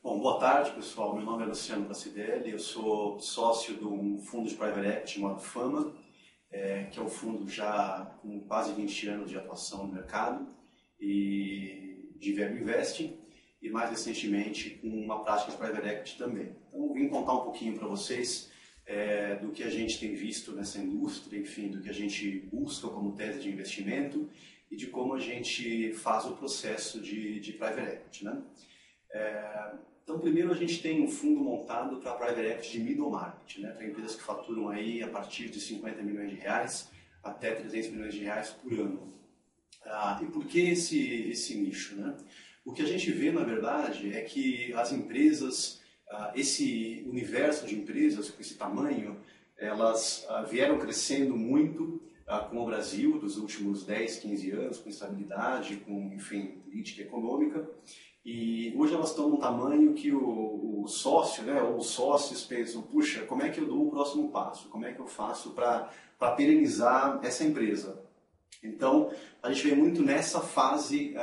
Bom, boa tarde, pessoal. Meu nome é Luciano Bracidelli, eu sou sócio de um fundo de private equity chamado Fama, que é um fundo já com quase 20 anos de atuação no mercado e de value investing, e mais recentemente com uma prática de private equity também. Então, eu vim contar um pouquinho para vocês do que a gente tem visto nessa indústria, enfim, do que a gente busca como tese de investimento e de como a gente faz o processo de private equity, né? Então, primeiro a gente tem um fundo montado para private equity de middle market, né, para empresas que faturam aí a partir de 50 milhões de reais até 300 milhões de reais por ano. E por que esse nicho, né? O que a gente vê, na verdade, é que as empresas, esse universo de empresas com esse tamanho, elas vieram crescendo muito com o Brasil dos últimos 10, 15 anos, com estabilidade, com, enfim, política econômica. E hoje elas estão num tamanho que o sócio, né, ou os sócios pensam, puxa, como é que eu dou o próximo passo? Como é que eu faço para perenizar essa empresa? Então, a gente vem muito nessa fase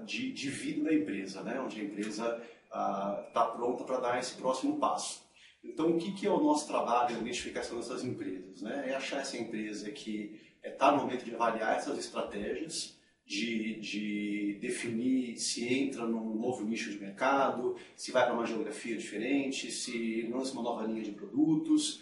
de vida da empresa, né, onde a empresa está pronta para dar esse próximo passo. Então, o que é o nosso trabalho na identificação dessas empresas, né? É achar essa empresa que está no momento de avaliar essas estratégias, de definir se entra num novo nicho de mercado, se vai para uma geografia diferente, se lança uma nova linha de produtos,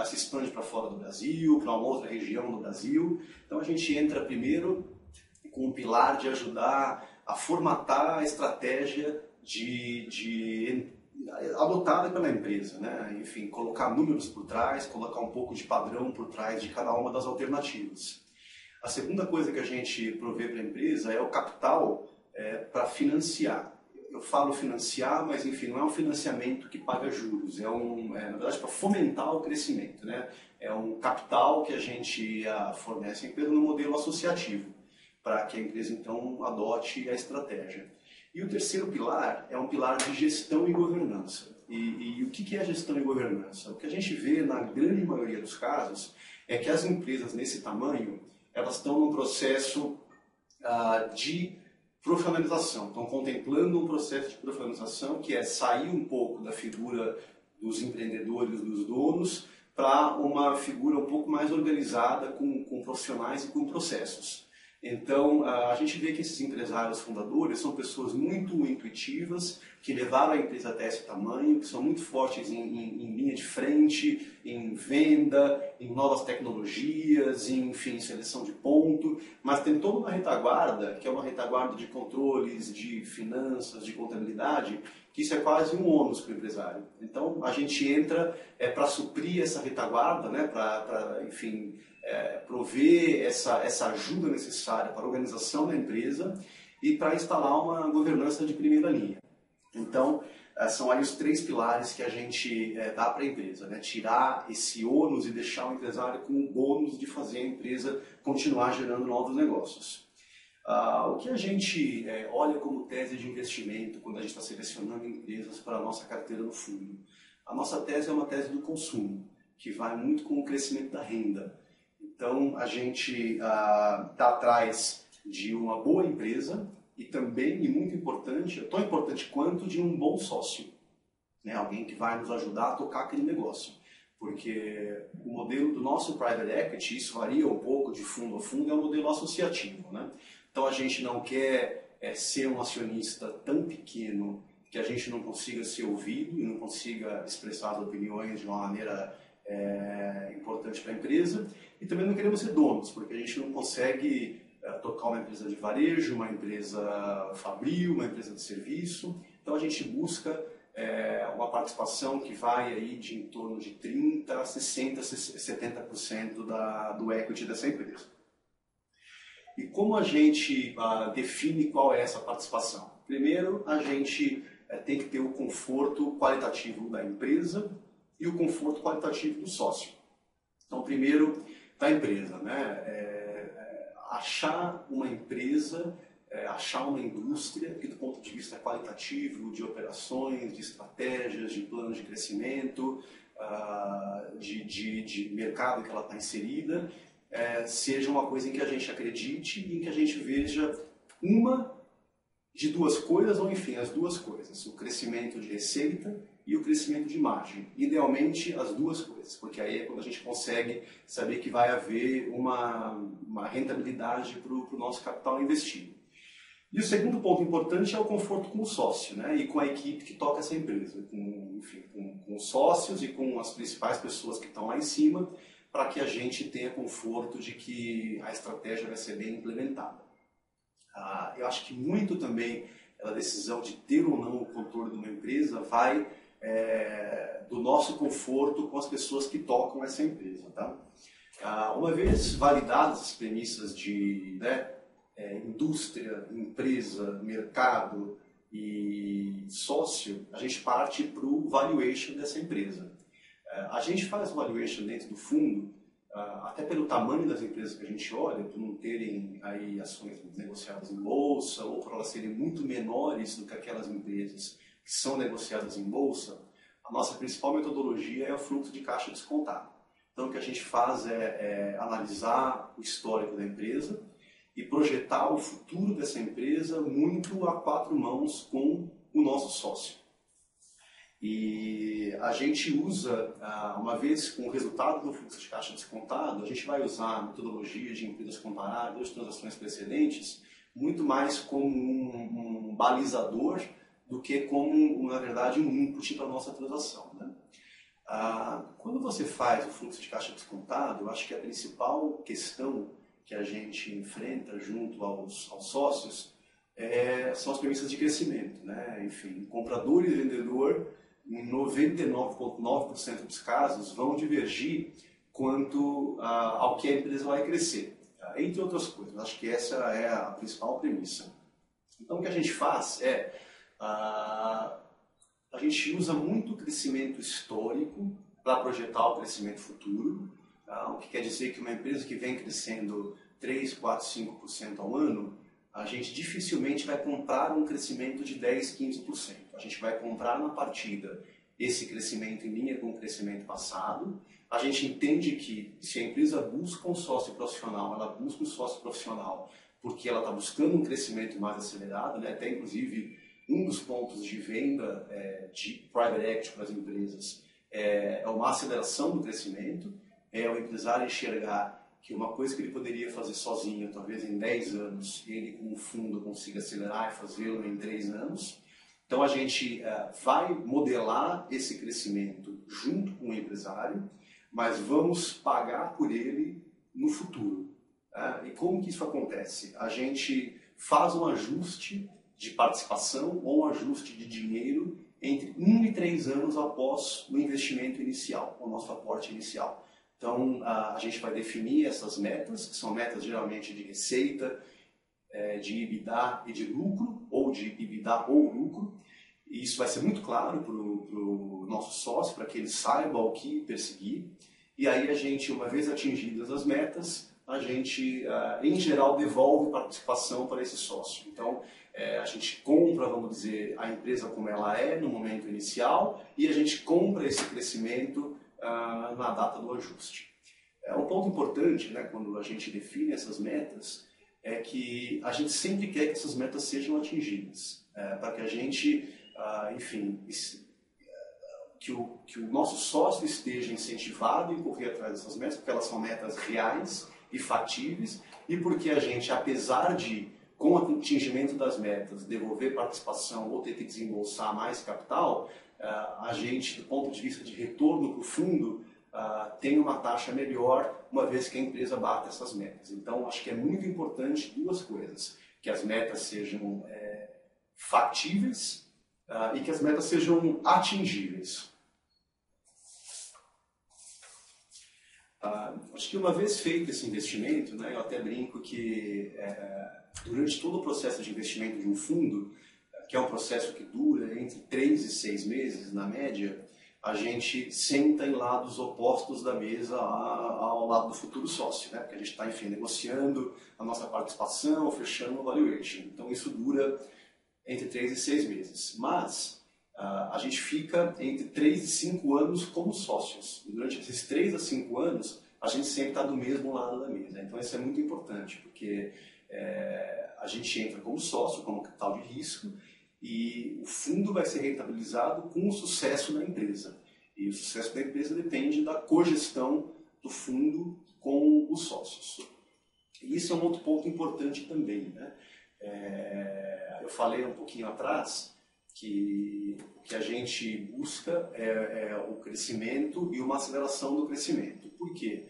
se expande para fora do Brasil, para uma outra região do Brasil. Então a gente entra primeiro com um pilar de ajudar a formatar a estratégia adotada pela empresa, né? Enfim, colocar números por trás, colocar um pouco de padrão por trás de cada uma das alternativas. A segunda coisa que a gente provê para a empresa é o capital para financiar. Eu falo financiar, mas enfim, não é um financiamento que paga juros, na verdade para fomentar o crescimento, né? É um capital que a gente fornece à empresa no modelo associativo, para que a empresa então adote a estratégia. E o terceiro pilar é um pilar de gestão e governança. E o que é gestão e governança? O que a gente vê na grande maioria dos casos é que as empresas nesse tamanho elas estão num processo de profissionalização, estão contemplando um processo de profissionalização que é sair um pouco da figura dos empreendedores, dos donos, para uma figura um pouco mais organizada com profissionais e com processos. Então, a gente vê que esses empresários fundadores são pessoas muito intuitivas, que levaram a empresa até esse tamanho, que são muito fortes em linha de frente, em venda, em novas tecnologias, enfim, seleção de ponto, mas tem toda uma retaguarda, que é uma retaguarda de controles, de finanças, de contabilidade, que isso é quase um ônus para o empresário. Então, a gente entra para suprir essa retaguarda, né, para enfim, prover essa ajuda necessária para a organização da empresa e para instalar uma governança de primeira linha. Então, são aí os três pilares que a gente dá para a empresa, né? Tirar esse ônus e deixar o empresário com o bônus de fazer a empresa continuar gerando novos negócios. O que a gente olha como tese de investimento quando a gente está selecionando empresas para a nossa carteira no fundo? A nossa tese é uma tese do consumo, que vai muito com o crescimento da renda. Então, a gente está atrás de uma boa empresa e também, e muito importante, tão importante quanto, de um bom sócio, né? Alguém que vai nos ajudar a tocar aquele negócio. Porque o modelo do nosso private equity, isso varia um pouco de fundo a fundo, é um modelo associativo, né? Então, a gente não quer ser um acionista tão pequeno que a gente não consiga ser ouvido e não consiga expressar as opiniões de uma maneira importante para a empresa, e também não queremos ser donos, porque a gente não consegue tocar uma empresa de varejo, uma empresa fabril, uma empresa de serviço. Então a gente busca uma participação que vai aí de em torno de 30%, 60%, 70% do equity dessa empresa. E como a gente define qual é essa participação? Primeiro, a gente tem que ter o conforto qualitativo da empresa e o conforto qualitativo do sócio. Então, primeiro, da empresa, né? Achar uma empresa, achar uma indústria que, do ponto de vista qualitativo, de operações, de estratégias, de planos de crescimento, de mercado que ela está inserida, seja uma coisa em que a gente acredite e em que a gente veja uma de duas coisas, ou enfim, as duas coisas, o crescimento de receita e o crescimento de margem. Idealmente, as duas coisas, porque aí é quando a gente consegue saber que vai haver uma rentabilidade para o nosso capital investido. E o segundo ponto importante é o conforto com o sócio, né? E com a equipe que toca essa empresa, com os sócios e com as principais pessoas que estão lá em cima, para que a gente tenha conforto de que a estratégia vai ser bem implementada. Eu acho que muito também a decisão de ter ou não o controle de uma empresa vai do nosso conforto com as pessoas que tocam essa empresa. Tá? Uma vez validadas as premissas de indústria, empresa, mercado e sócio, a gente parte para o valuation dessa empresa. A gente faz o valuation dentro do fundo, até pelo tamanho das empresas que a gente olha, por não terem aí ações negociadas em bolsa ou por elas serem muito menores do que aquelas empresas que são negociadas em bolsa, a nossa principal metodologia é o fluxo de caixa descontado. Então o que a gente faz é analisar o histórico da empresa e projetar o futuro dessa empresa muito a quatro mãos com o nosso sócio. E a gente usa, uma vez com o resultado do fluxo de caixa descontado, a gente vai usar a metodologia de empresas comparáveis, transações precedentes, muito mais como um balizador do que como, na verdade, um input para a nossa transação. Né? Quando você faz o fluxo de caixa descontado, eu acho que a principal questão que a gente enfrenta junto aos sócios são as premissas de crescimento. Né? Enfim, comprador e vendedor, em 99,9% dos casos, vão divergir quanto ao que a empresa vai crescer, entre outras coisas. Acho que essa é a principal premissa. Então, o que a gente faz a gente usa muito o crescimento histórico para projetar o crescimento futuro, o que quer dizer que uma empresa que vem crescendo 3, 4, 5% ao ano, a gente dificilmente vai comprar um crescimento de 10, 15%. A gente vai comprar na partida esse crescimento em linha com o crescimento passado. A gente entende que se a empresa busca um sócio profissional, ela busca um sócio profissional porque ela está buscando um crescimento mais acelerado, né? Até inclusive um dos pontos de venda de private equity para as empresas é uma aceleração do crescimento, é o empresário enxergar que uma coisa que ele poderia fazer sozinho, talvez em 10 anos, ele com um fundo consiga acelerar e fazê-lo em 3 anos. Então a gente vai modelar esse crescimento junto com o empresário, mas vamos pagar por ele no futuro. E como que isso acontece? A gente faz um ajuste de participação ou um ajuste de dinheiro entre 1 e 3 anos após o investimento inicial, o nosso aporte inicial. Então, a gente vai definir essas metas, que são metas geralmente de receita, de EBITDA e de lucro, ou de EBITDA ou lucro. E isso vai ser muito claro para o nosso sócio, para que ele saiba o que perseguir. E aí a gente, uma vez atingidas as metas, a gente, em geral, devolve participação para esse sócio. Então, a gente compra, vamos dizer, a empresa como ela é no momento inicial e a gente compra esse crescimento na data do ajuste. Um ponto importante, né, quando a gente define essas metas, é que a gente sempre quer que essas metas sejam atingidas, para que a gente, enfim, que o nosso sócio esteja incentivado em correr atrás dessas metas, porque elas são metas reais e factíveis, e porque a gente, apesar de, com o atingimento das metas, devolver participação ou ter que desembolsar mais capital, a gente, do ponto de vista de retorno para o fundo, tem uma taxa melhor, uma vez que a empresa bate essas metas. Então, acho que é muito importante duas coisas: que as metas sejam factíveis e que as metas sejam atingíveis. Acho que uma vez feito esse investimento, né, eu até brinco que durante todo o processo de investimento de um fundo, que é um processo que dura entre 3 e 6 meses, na média, a gente senta em lados opostos da mesa ao lado do futuro sócio, né? Porque a gente está, enfim, negociando a nossa participação, fechando o valuation. Então isso dura entre 3 e 6 meses. Mas a gente fica entre 3 e 5 anos como sócios. E durante esses 3 a 5 anos, a gente sempre está do mesmo lado da mesa. Então isso é muito importante, porque A gente entra como sócio, como capital de risco, e o fundo vai ser rentabilizado com o sucesso da empresa. E o sucesso da empresa depende da cogestão do fundo com os sócios. E isso é um outro ponto importante também, né? Eu falei um pouquinho atrás que o que a gente busca é o crescimento e uma aceleração do crescimento. Por quê?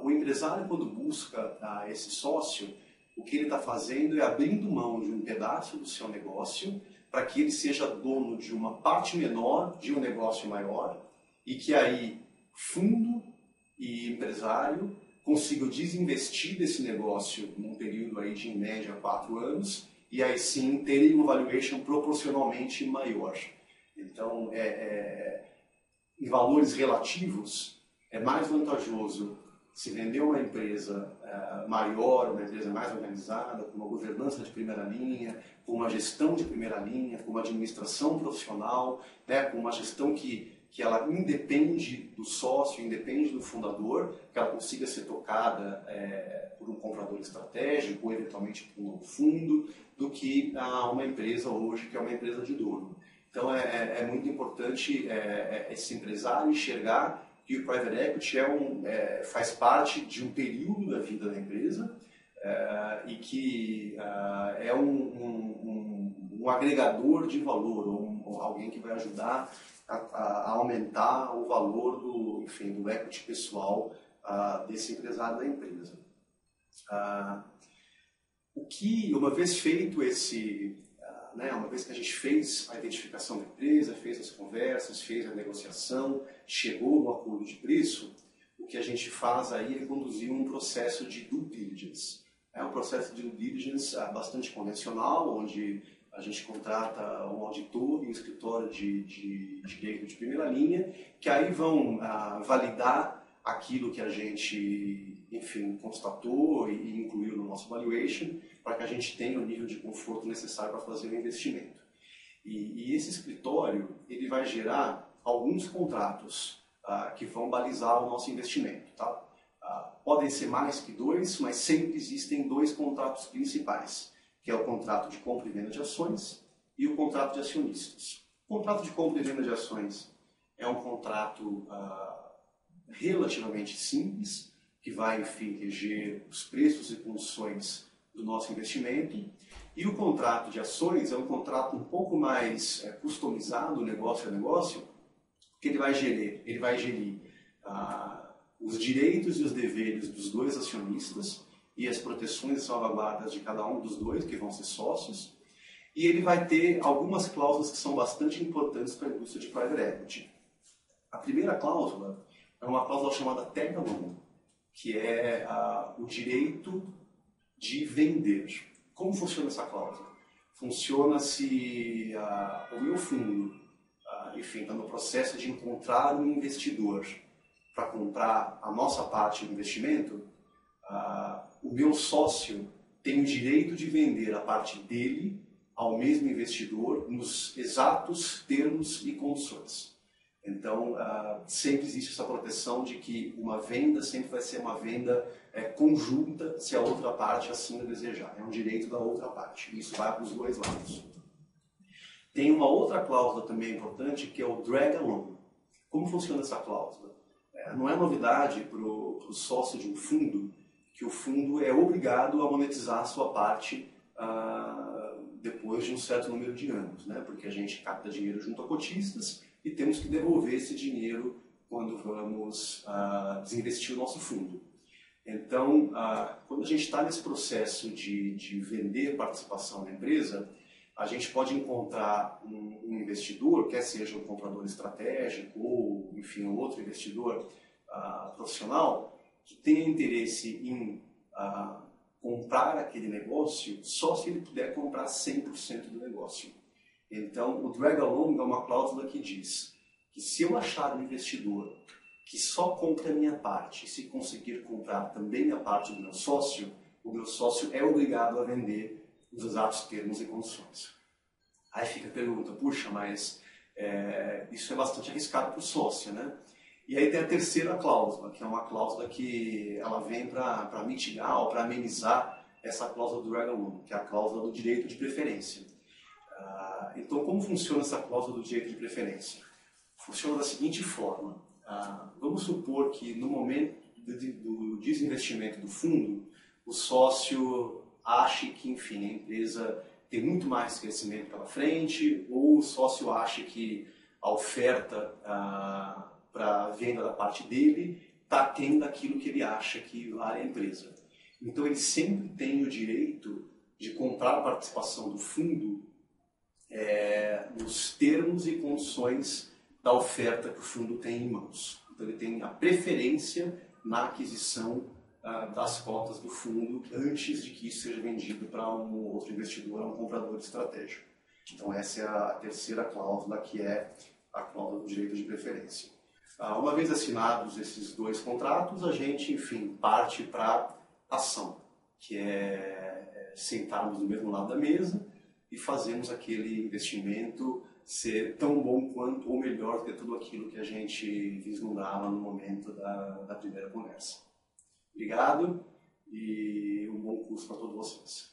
O empresário, quando busca esse sócio, o que ele está fazendo é abrindo mão de um pedaço do seu negócio para que ele seja dono de uma parte menor de um negócio maior e que aí fundo e empresário consigam desinvestir desse negócio num período aí de, em média, 4 anos e aí sim terem uma valuation proporcionalmente maior. Então, em valores relativos, é mais vantajoso se vender uma empresa maior, uma empresa mais organizada, com uma governança de primeira linha, com uma gestão de primeira linha, com uma administração profissional, né, com uma gestão que ela independe do sócio, independe do fundador, que ela consiga ser tocada por um comprador estratégico ou eventualmente por um fundo, do que uma empresa hoje que é uma empresa de dono. Então é muito importante esse empresário enxergar que o private equity faz parte de um período da vida da empresa e que é um agregador de valor, ou alguém que vai ajudar a aumentar o valor do equity pessoal desse empresário da empresa. Uma vez feito uma vez que a gente fez a identificação da empresa, fez as conversas, fez a negociação, chegou no acordo de preço, o que a gente faz aí é conduzir um processo de due diligence. É um processo de due diligence bastante convencional, onde a gente contrata um auditor e um escritório de direito de primeira linha, que aí vão validar aquilo que a gente, constatou e incluiu no nosso valuation, para que a gente tenha o nível de conforto necessário para fazer o investimento. E esse escritório ele vai gerar alguns contratos que vão balizar o nosso investimento. Tá? Podem ser mais que 2, mas sempre existem 2 contratos principais, que é o contrato de compra e venda de ações e o contrato de acionistas. O contrato de compra e venda de ações é um contrato relativamente simples, que vai, reger os preços e condições do nosso investimento. E o contrato de ações é um contrato um pouco mais customizado, negócio a negócio, que ele vai gerir os direitos e os deveres dos 2 acionistas e as proteções e salvaguardas de cada um dos 2, que vão ser sócios. E ele vai ter algumas cláusulas que são bastante importantes para a indústria de private equity. A primeira cláusula é uma cláusula chamada tag along, que é o direito de vender. Como funciona essa cláusula? Funciona se o meu fundo, está no processo de encontrar um investidor para comprar a nossa parte do investimento, o meu sócio tem o direito de vender a parte dele ao mesmo investidor nos exatos termos e condições. Então, sempre existe essa proteção de que uma venda sempre vai ser uma venda conjunta se a outra parte assim o desejar. É um direito da outra parte. Isso vai para os 2 lados. Tem uma outra cláusula também importante, que é o drag along. Como funciona essa cláusula? Não é novidade para o sócio de um fundo que o fundo é obrigado a monetizar a sua parte depois de um certo número de anos, né? Porque a gente capta dinheiro junto a cotistas e temos que devolver esse dinheiro quando vamos desinvestir o nosso fundo. Então, quando a gente está nesse processo de vender participação na empresa, a gente pode encontrar um investidor, quer seja um comprador estratégico ou, um outro investidor profissional, que tenha interesse em comprar aquele negócio só se ele puder comprar 100% do negócio. Então, o drag along é uma cláusula que diz que se eu achar um investidor que só compra a minha parte, se conseguir comprar também a parte do meu sócio, o meu sócio é obrigado a vender os exatos termos e condições. Aí fica a pergunta, puxa, mas isso é bastante arriscado para o sócio, né? E aí tem a terceira cláusula, que é uma cláusula que ela vem para mitigar ou para amenizar essa cláusula do Dragon 1, que é a cláusula do direito de preferência. Então, como funciona essa cláusula do direito de preferência? Funciona da seguinte forma. Vamos supor que no momento do desinvestimento do fundo, o sócio ache que, enfim, a empresa tem muito mais crescimento pela frente, ou o sócio acha que a oferta para a venda da parte dele está aquém daquilo que ele acha que vale a empresa. Então, ele sempre tem o direito de comprar a participação do fundo nos termos e condições da oferta que o fundo tem em mãos. Então, ele tem a preferência na aquisição das cotas do fundo antes de que isso seja vendido para um outro investidor, um comprador estratégico. Então, essa é a terceira cláusula, que é a cláusula do direito de preferência. Uma vez assinados esses dois contratos, a gente, enfim, parte para a ação, que é sentarmos do mesmo lado da mesa e fazermos aquele investimento ser tão bom quanto ou melhor do que tudo aquilo que a gente vislumbrava no momento da primeira conversa. Obrigado e um bom curso para todos vocês.